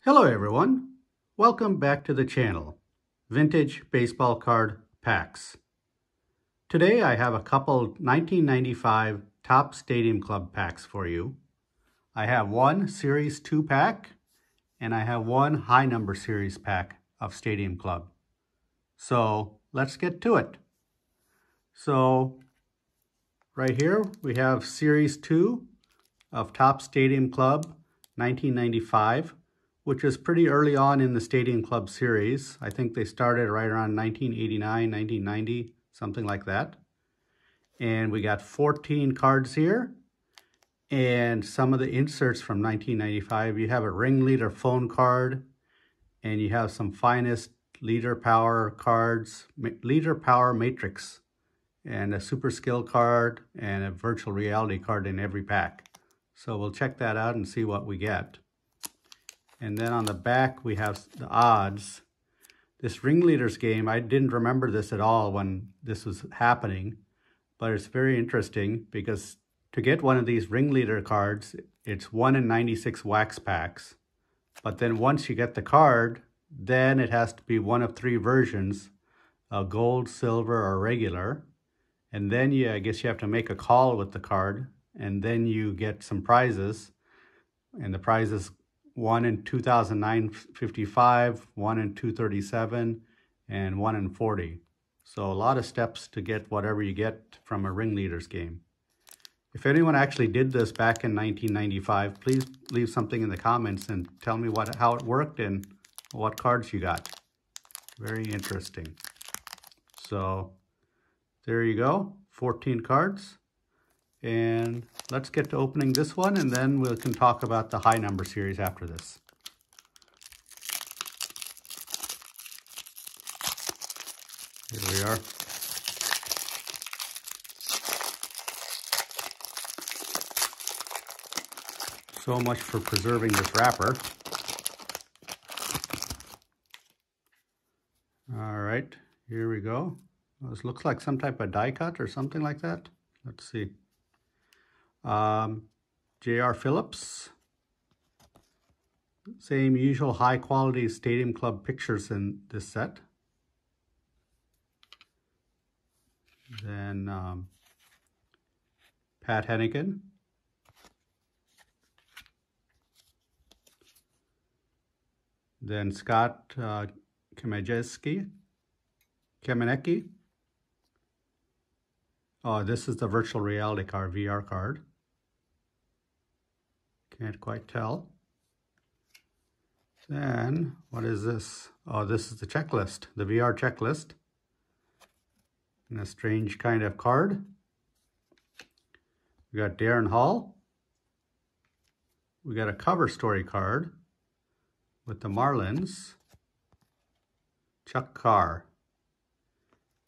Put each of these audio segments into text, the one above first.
Hello everyone, welcome back to the channel, Vintage Baseball Card Packs. Today I have a couple 1995 Topps Stadium Club packs for you. I have one Series 2 pack and I have one high number series pack of Stadium Club. So let's get to it. So right here we have Series 2 of Topps Stadium Club 1995. Which is pretty early on in the Stadium Club series. I think they started right around 1989, 1990, something like that. And we got 14 cards here. And some of the inserts from 1995, you have a ringleader phone card, and you have some finest leader power cards, leader power matrix, and a super skill card, and a virtual reality card in every pack. So we'll check that out and see what we get. And then on the back, we have the odds. This Ringleaders game, I didn't remember this at all when this was happening, but it's very interesting because to get one of these Ringleader cards, it's 1 in 96 wax packs. But then once you get the card, then it has to be one of 3 versions, a gold, silver, or regular. And then I guess you have to make a call with the card, and then you get some prizes. And the prizes 1 in 2009 55, 1 in 237, and 1 in 40. So a lot of steps to get whatever you get from a Ringleaders game. If anyone actually did this back in 1995, please leave something in the comments and tell me how it worked and what cards you got. Very interesting. So there you go, 14 cards. And let's get to opening this one, and then we can talk about the high number series after this. Here we are. So much for preserving this wrapper. All right, here we go. This looks like some type of die cut or something like that. Let's see. J.R. Phillips. Same usual high quality Stadium Club pictures in this set. Then Pat Hennigan. Then Scott Kamenecki. Oh, this is the virtual reality card, VR card. Can't quite tell. Then, what is this? Oh, this is the checklist, the VR checklist. And a strange kind of card. We got Darren Hall. We got a cover story card with the Marlins. Chuck Carr.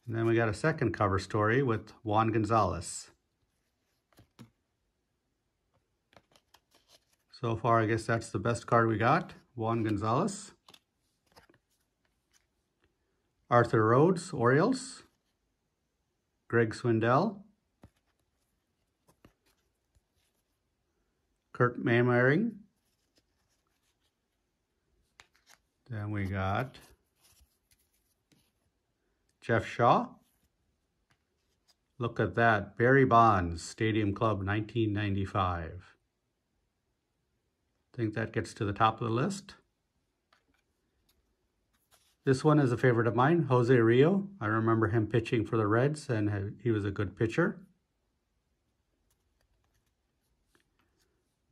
And then we got a second cover story with Juan Gonzalez. So far, I guess that's the best card we got, Juan Gonzalez. Arthur Rhodes, Orioles. Greg Swindell. Kurt Manwaring. Then we got Jeff Shaw. Look at that, Barry Bonds, Stadium Club 1995. I think that gets to the top of the list. This one is a favorite of mine, Jose Rio. I remember him pitching for the Reds, and he was a good pitcher.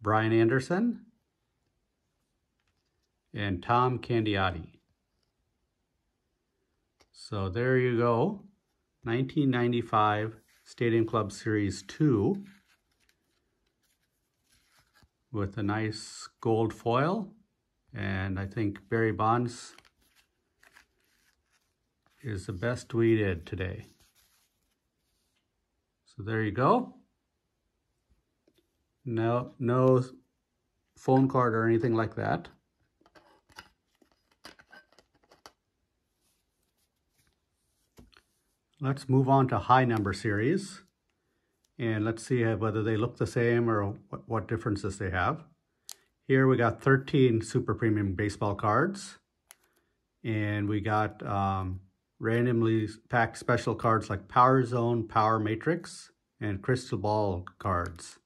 Brian Anderson. And Tom Candiotti. So there you go, 1995 Stadium Club Series 2 with a nice gold foil, and I think Barry Bonds is the best we did today. So there you go. No phone card or anything like that. Let's move on to high number series, and let's see whether they look the same or what differences they have. Here we got 13 Super Premium Baseball cards. And we got randomly packed special cards like Power Zone, Power Matrix, and Crystal Ball cards.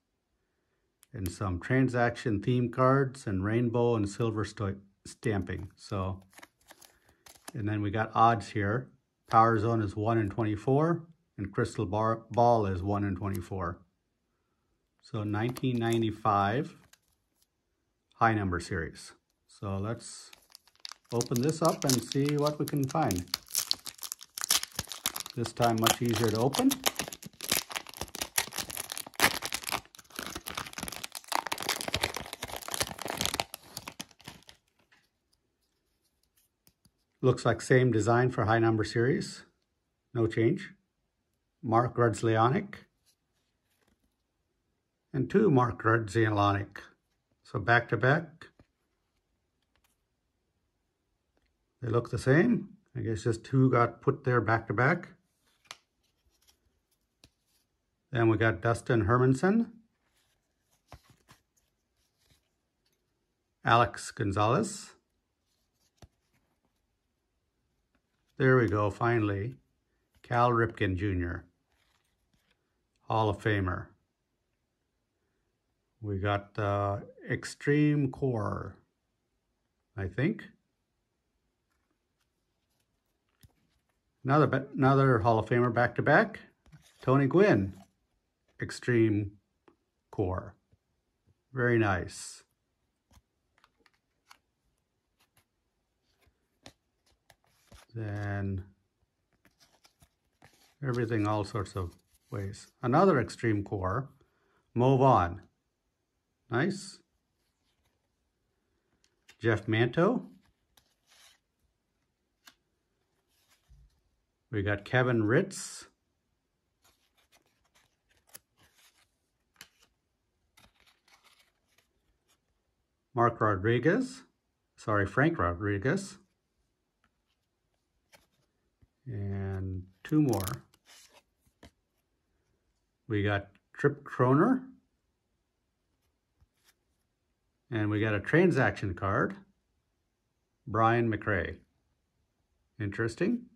And some transaction theme cards and rainbow and silver stamping. So, and then we got odds here. Power Zone is 1 in 24 and Crystal Ball is 1 in 24. So 1995 high number series. So let's open this up and see what we can find. This time much easier to open. Looks like same design for high number series. No change. Mark Grudzielanek. And 2 Mark Grudzielanek. So back to back. They look the same. I guess just 2 got put there back to back. Then we got Dustin Hermanson. Alex Gonzalez. There we go, finally. Cal Ripken Jr., Hall of Famer. We got Extreme Core, I think. Another Hall of Famer back-to-back, Tony Gwynn, Extreme Core. Very nice. Then everything all sorts of ways. Another Extreme Core, Mo Vaughn. Nice. Jeff Manto. We got Kevin Ritz. Frank Rodriguez. And 2 more. We got Trip Kroner. And we got a transaction card, Brian McRae. Interesting.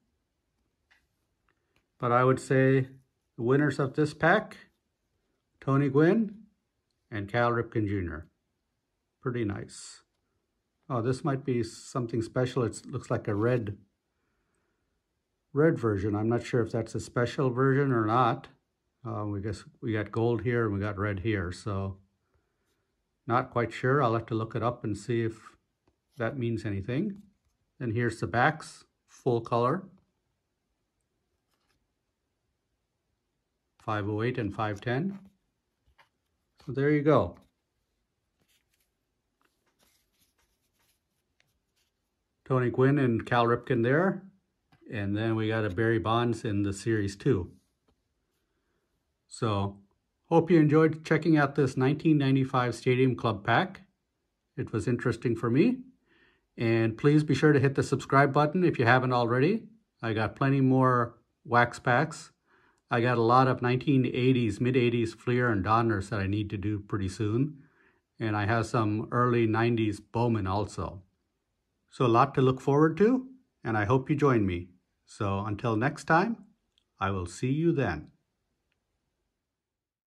But I would say the winners of this pack, Tony Gwynn and Cal Ripken Jr. Pretty nice. Oh, this might be something special. It looks like a red version. I'm not sure if that's a special version or not. We got gold here and we got red here, so not quite sure. I'll have to look it up and see if that means anything. And here's the backs, full color. 508 and 510. So there you go. Tony Gwynn and Cal Ripken there. And then we got a Barry Bonds in the Series 2. So, hope you enjoyed checking out this 1995 Stadium Club pack. It was interesting for me. And please be sure to hit the subscribe button if you haven't already. I got plenty more wax packs. I got a lot of 1980s, mid-80s Fleer and Donners that I need to do pretty soon. And I have some early 90s Bowman also. So a lot to look forward to, and I hope you join me. So until next time, I will see you then.